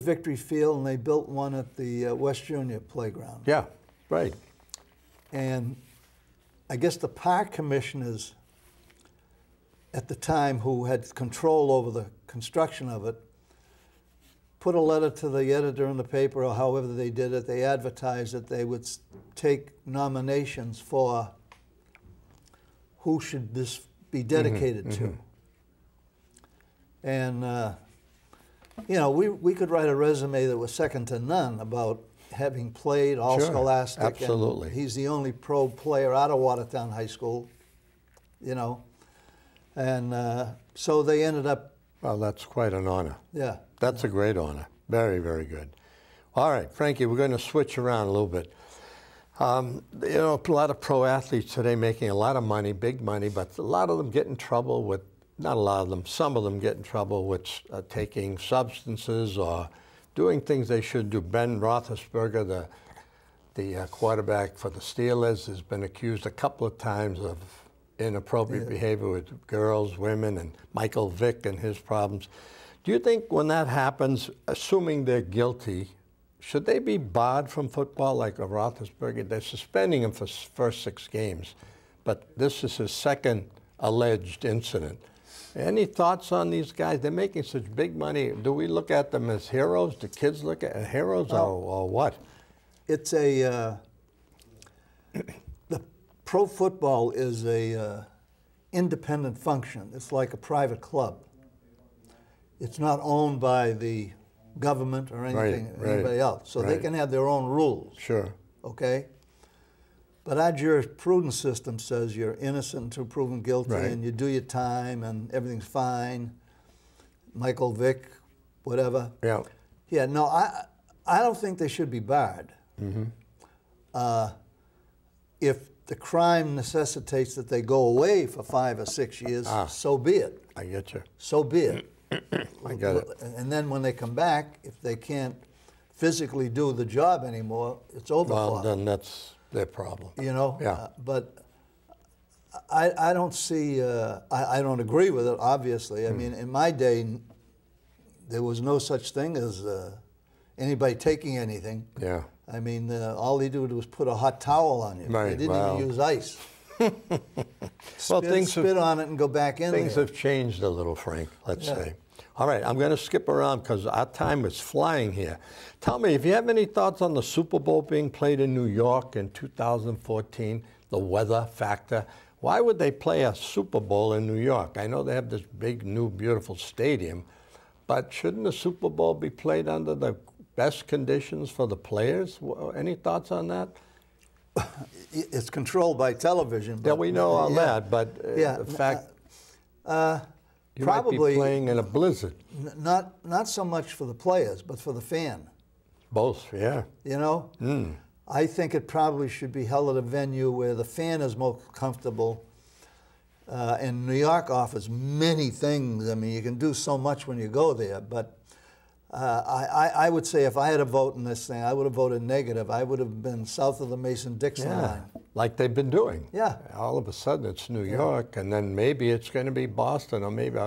Victory Field, and they built one at the West Junior playground. Yeah, right. And I guess the park commissioners at the time, who had control over the construction of it, put a letter to the editor in the paper, or however they did it. They advertised that they would take nominations for who should this be dedicated to. And, you know, we could write a resume that was second to none about having played all scholastic. Absolutely. And he's the only pro player out of Watertown High School, you know. And so they ended up. Well, that's quite an honor. Yeah. That's a great honor. Very, very good. All right, Frankie, we're going to switch around a little bit. You know, a lot of pro athletes today making a lot of money, big money, but a lot of them get in trouble with, not a lot of them, some of them get in trouble with taking substances or doing things they should do. Ben Roethlisberger, the quarterback for the Steelers, has been accused a couple of times of inappropriate behavior with girls, women, and Michael Vick and his problems. Do you think when that happens, assuming they're guilty, should they be barred from football like a Roethlisberger? They're suspending him for first 6 games, but this is his second alleged incident. Any thoughts on these guys? They're making such big money. Do we look at them as heroes? Do kids look at heroes or what? It's a, the pro football is a independent function. It's like a private club. It's not owned by the government or anything, anybody else. So they can have their own rules. Sure. Okay? But our jurisprudence system says you're innocent until proven guilty, and you do your time, and everything's fine. Michael Vick, whatever. Yeah. Yeah, no, I don't think they should be barred. If the crime necessitates that they go away for 5 or 6 years, so be it. I get you. So be it. I get it. And then when they come back, if they can't physically do the job anymore, it's over Well, for them. then that's their problem. You know? Yeah. But I don't see, I don't agree with it, obviously. I mean, in my day, there was no such thing as anybody taking anything. Yeah. I mean, all they did was put a hot towel on you. Right, They didn't even use ice. Well, Spit on it and go back in Things there. have changed a little, Frank, let's say. All right, I'm going to skip around because our time is flying here. Tell me, if you have any thoughts on the Super Bowl being played in New York in 2014, the weather factor. Why would they play a Super Bowl in New York? I know they have this big, new, beautiful stadium, but shouldn't the Super Bowl be played under the best conditions for the players? Any thoughts on that? It's controlled by television. Yeah, we know all that, but the fact you probably might be playing in a blizzard. Not so much for the players, but for the fan. Both, yeah. You know? I think it probably should be held at a venue where the fan is most comfortable. And New York offers many things. I mean, you can do so much when you go there, but I would say if I had a vote in this thing, I would have voted negative. I would have been south of the Mason-Dixon line. Like they've been doing. Yeah. All of a sudden it's New York, and then maybe it's going to be Boston or maybe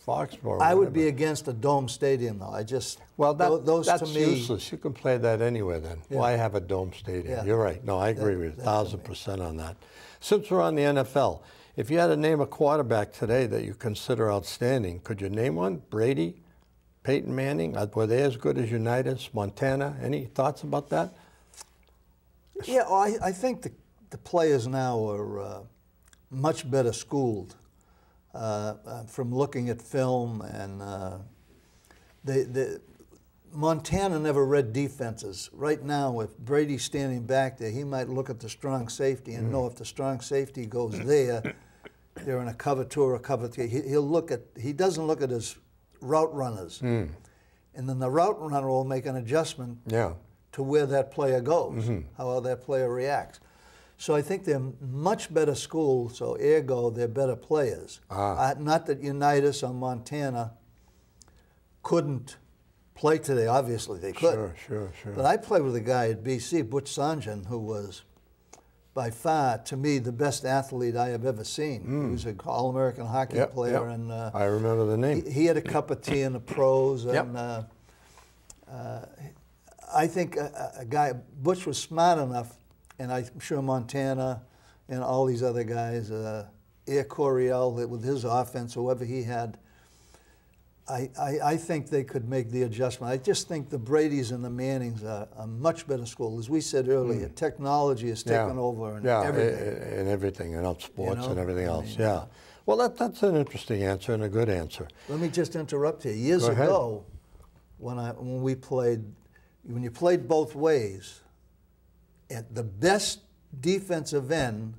Foxborough. I would be against a dome stadium, though. I just, well, those that's to me, useless. You can play that anywhere then. Why have a dome stadium? You're right. No, I agree with you 1,000% on that. Since we're on the NFL, if you had to name a quarterback today that you consider outstanding, could you name one? Brady? Peyton Manning, were they as good as Unitas, Montana? Any thoughts about that? Yeah, well, I think the players now are much better schooled from looking at film, and Montana never read defenses. Right now, if Brady's standing back there, he might look at the strong safety and know if the strong safety goes there, they're in a cover 2 or a cover 3. He doesn't look at his route runners. And then the route runner will make an adjustment to where that player goes, how that player reacts. So I think they're much better schooled, so ergo they're better players. Not that Unitas or Montana couldn't play today. Obviously they could. Sure. But I played with a guy at BC, Butch Sanjan, who was by far, to me, the best athlete I have ever seen. He was an All-American hockey player. And I remember the name. He had a cup of tea in the pros, and I think a guy, Butch was smart enough, and I'm sure Montana and all these other guys, Air Coryell with his offense, whoever he had, I think they could make the adjustment. I just think the Bradys and the Mannings are a much better school. As we said earlier, technology has taken over and everything. And everything, and sports and everything else. I mean, Well, that's an interesting answer and a good answer. Let me just interrupt here. Years ago, when you played both ways, the best defensive end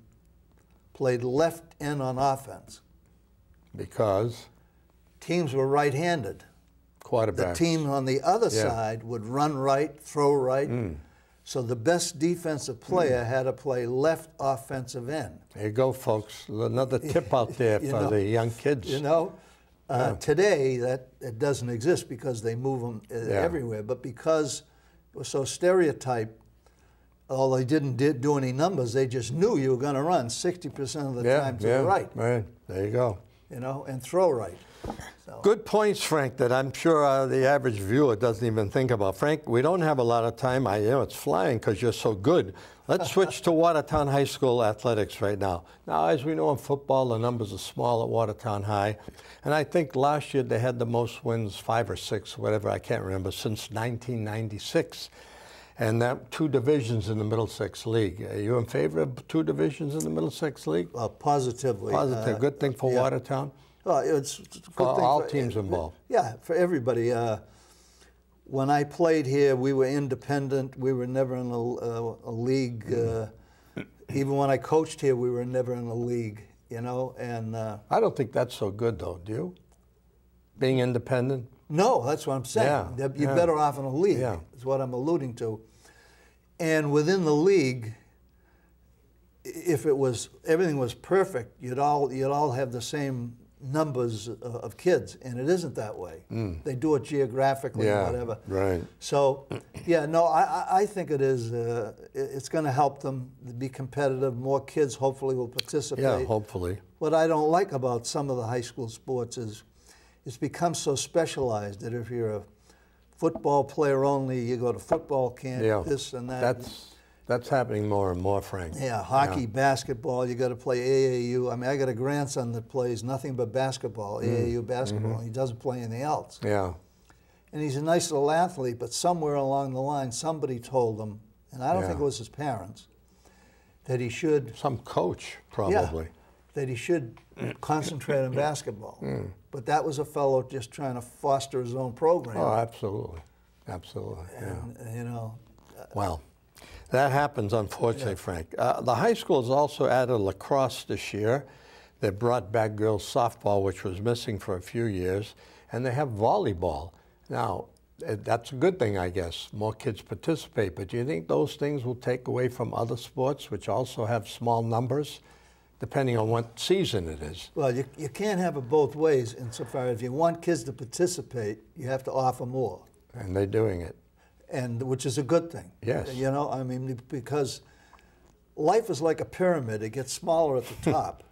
played left end on offense. Because? Teams were right-handed. Quarterbacks. The team on the other side would run right, throw right. So the best defensive player had to play left offensive end. There you go, folks. Another tip out there for the young kids. You know, today it doesn't exist because they move them everywhere. But because it was so stereotyped, although they didn't do any numbers, they just knew you were going to run 60% of the time to the right. Right. There you go. You know, and throw right. So. Good points, Frank, that I'm sure the average viewer doesn't even think about. Frank, we don't have a lot of time. I know it's flying because you're so good. Let's switch to Watertown High School athletics right now. Now, as we know in football, the numbers are small at Watertown High. And I think last year they had the most wins, 5 or 6, whatever, I can't remember, since 1996. And that 2 divisions in the Middlesex League. Are you in favor of 2 divisions in the Middlesex League? Positively. Positive. Good thing for Watertown? Well, it's a good for thing all teams involved. Yeah, for everybody. When I played here, we were independent. We were never in a league. Even when I coached here, we were never in a league. You know, and I don't think that's so good, though. Do you? Being independent. No, that's what I'm saying. You're better off in a league. Is what I'm alluding to. And within the league, if everything was perfect, you'd all have the same numbers of kids, and it isn't that way. They do it geographically or whatever. Right. So, no, I think it is. It's going to help them be competitive. More kids hopefully will participate. Yeah, hopefully. What I don't like about some of the high school sports is it's become so specialized that if you're a football player only, you go to football camp, this and that. That's happening more and more, Frank. Yeah, hockey, basketball, you got to play AAU. I mean, I got a grandson that plays nothing but basketball, AAU basketball. He doesn't play anything else. Yeah. And he's a nice little athlete, but somewhere along the line, somebody told him, and I don't think it was his parents, that he should... Some coach, probably. Yeah, that he should concentrate on basketball. But that was a fellow just trying to foster his own program. Oh, absolutely. Absolutely, and, you know... Well... That happens, unfortunately, Frank. The high school has also added lacrosse this year. They brought back girls softball, which was missing for a few years, and they have volleyball. Now, that's a good thing, I guess. More kids participate, but do you think those things will take away from other sports, which also have small numbers, depending on what season it is? Well, you can't have it both ways insofar as if you want kids to participate, you have to offer more. And they're doing it. And which is a good thing. Yes. You know, I mean, because life is like a pyramid. It gets smaller at the top.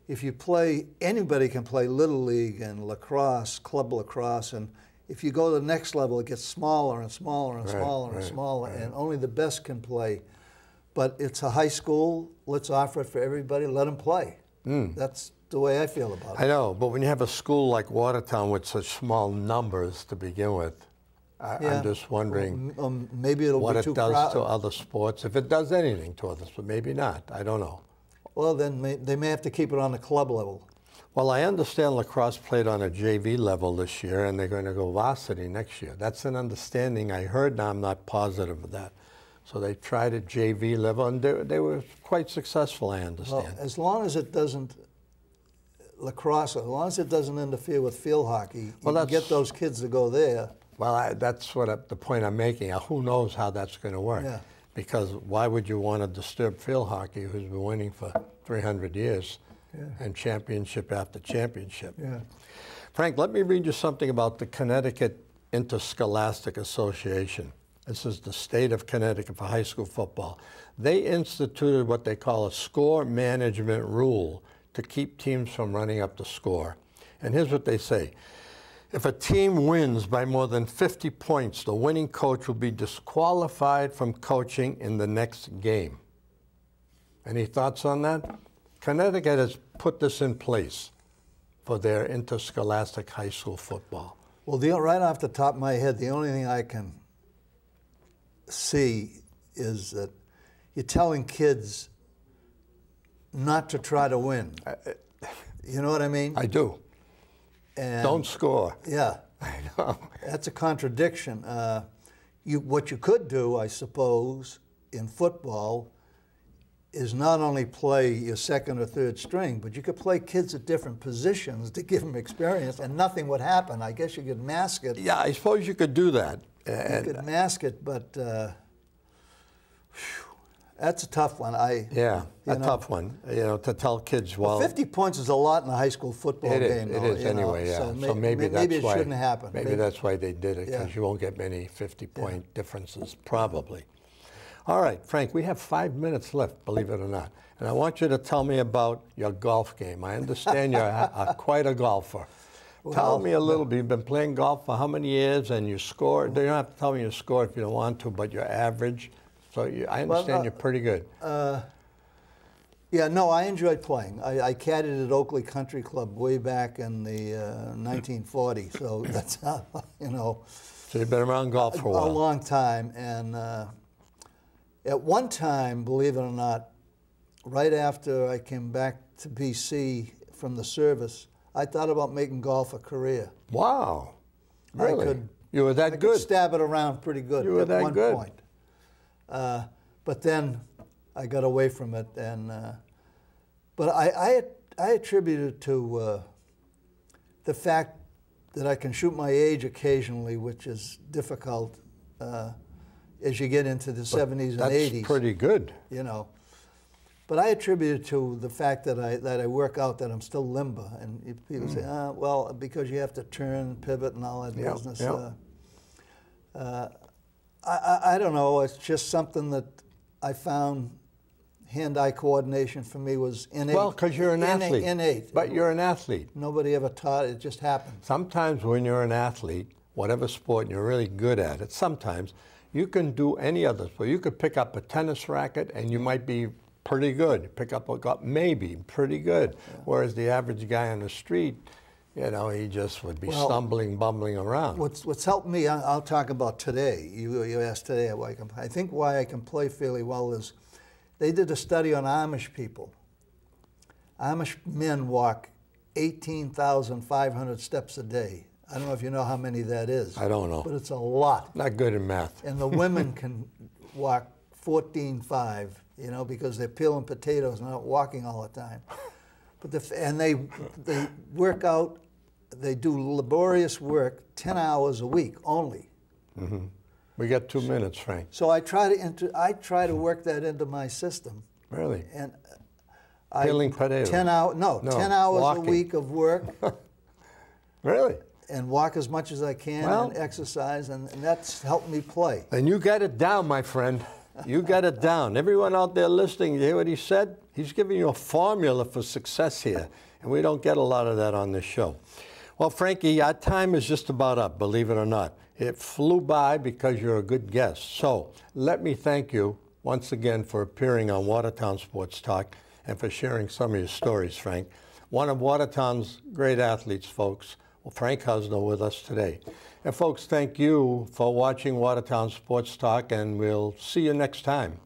If you play, anybody can play Little League and lacrosse, club lacrosse, and if you go to the next level, it gets smaller and smaller and smaller and smaller, and only the best can play. But it's a high school. Let's offer it for everybody. Let them play. That's the way I feel about it. I know, but when you have a school like Watertown with such small numbers to begin with, I'm just wondering maybe it'll what be it too does crowded. to other sports, if it does anything to others, but maybe not. I don't know. Well, then they may have to keep it on the club level. Well, I understand lacrosse played on a JV level this year, and they're going to go varsity next year. That's an understanding I heard. Now I'm not positive of that. So they tried at JV level, and they were quite successful, I understand. Well, as long as it doesn't, lacrosse, as long as it doesn't interfere with field hockey, you can get those kids to go there. Well, that's the point I'm making. Who knows how that's going to work? Yeah. Because why would you want to disturb field hockey, who's been winning for 300 years, and championship after championship? Yeah. Frank, let me read you something about the Connecticut Interscholastic Association. This is the state of Connecticut for high school football. They instituted what they call a score management rule to keep teams from running up the score. And here's what they say. If a team wins by more than 50 points, the winning coach will be disqualified from coaching in the next game. Any thoughts on that? Connecticut has put this in place for their interscholastic high school football. Well, right off the top of my head, the only thing I can see is that you're telling kids not to try to win. You know what I mean? I do. And don't score. Yeah. I know. That's a contradiction. What you could do, I suppose, in football is not only play your second or third string, but you could play kids at different positions to give them experience, and nothing would happen. I guess you could mask it. Yeah, I suppose you could do that. You could mask it, but that's a tough one. Tough one. You know, to tell kids, well, 50 points is a lot in a high school football game. It is anyway. Yeah. So maybe it shouldn't happen. Maybe that's why they did it, because you won't get many 50-point differences, probably. All right, Frank, we have 5 minutes left, believe it or not. And I want you to tell me about your golf game. I understand you're quite a golfer. Well, tell me a little bit. You've been playing golf for how many years, and you score? You don't have to tell me your score if you don't want to, but your average. So I understand you're pretty good. Yeah, no, I enjoyed playing. I caddied at Oakley Country Club way back in the 1940s. So that's how, you know. So you've been around golf for a while. A long time. And at one time, believe it or not, right after I came back to BC from the service, I thought about making golf a career. Wow. Really? You were that I good? Could stab it around pretty good you were at that one good. point. But then I got away from it. And but I attribute it to the fact that I can shoot my age occasionally, which is difficult as you get into the 70s and 80s. That's pretty good. You know. But I attribute it to the fact that I work out, that I'm still limber. And people say, well, because you have to turn, pivot, and all that business. I don't know. It's just something that I found hand-eye coordination for me was innate. Well, because you're an athlete. Innate. But you're an athlete. Nobody ever taught it. It just happened. Sometimes when you're an athlete, whatever sport, and you're really good at it, sometimes you can do any other sport. You could pick up a tennis racket, and you might be pretty good. Pick up a golf, maybe pretty good. Yeah. Whereas the average guy on the street, you know, he just would be stumbling, bumbling around. What's helped me, I'll talk about today. You asked today why I can play. I think why I can play fairly well is they did a study on Amish people. Amish men walk 18,500 steps a day. I don't know if you know how many that is. I don't know. But it's a lot. Not good in math. And the women can walk 14.5, you know, because they're peeling potatoes and not walking all the time. But they work out, they do laborious work 10 hours a week only. Mm-hmm. We got 2 minutes, Frank. So I try to work that into my system. Really? And peeling potatoes. 10 hours walking. a week of work. Really? And walk as much as I can and exercise, and that's helped me play. And you got it down, my friend. You got it down. Everyone out there listening, you hear what he said? He's giving you a formula for success here, and we don't get a lot of that on this show. Well, Frankie, our time is just about up, believe it or not. It flew by because you're a good guest. So let me thank you once again for appearing on Watertown Sports Talk and for sharing some of your stories, Frank. One of Watertown's great athletes, folks. Well, Frank Cousineau with us today. And folks, thank you for watching Watertown Sports Talk, and we'll see you next time.